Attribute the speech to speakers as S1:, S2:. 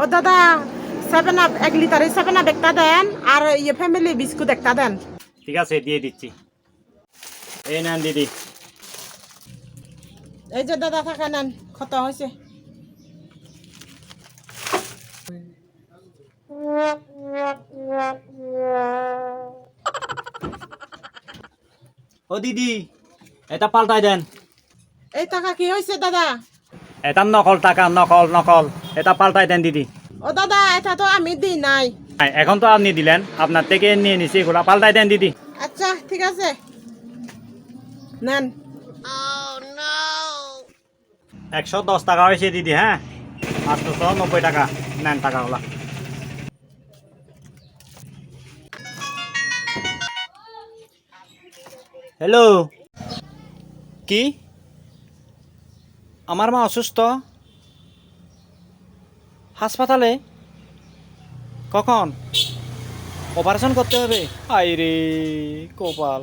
S1: ও দাদা, 7 আপ 1 লিটারের 7 আপ একটা দেন, আর ইয়ে ফ্যামিলি বিস্কুট একটা দেন।
S2: ঠিক আছে, দিয়ে দিচ্ছি। এই নেন দিদি।
S1: এই যে দাদা, টাকা নেন, কত হয়েছে?
S2: ও দিদি, এটা পাল্টাই দেন।
S1: এই টাকা কি হয়েছে দাদা?
S2: এটা নকল টাকা, নকল নকল। এটা পাল্টাই দেন দিদি।
S1: ও দাদা, এটা তো আমি দিই নাই।
S2: এখন তো আপনি দিলেন, আপনার থেকে নিয়ে নিছি, এগুলা পাল্টাই দেন দিদি।
S1: আচ্ছা ঠিক আছে, নেন।
S2: 110 টাকা হয়েছে দিদি। হ্যাঁ, 890 টাকা নেন টাকাগুলা। হ্যালো, কি? আমার মা অসুস্থ, হাসপাতালে? কখন? অপারেশন করতে হবে? আই রে কপাল।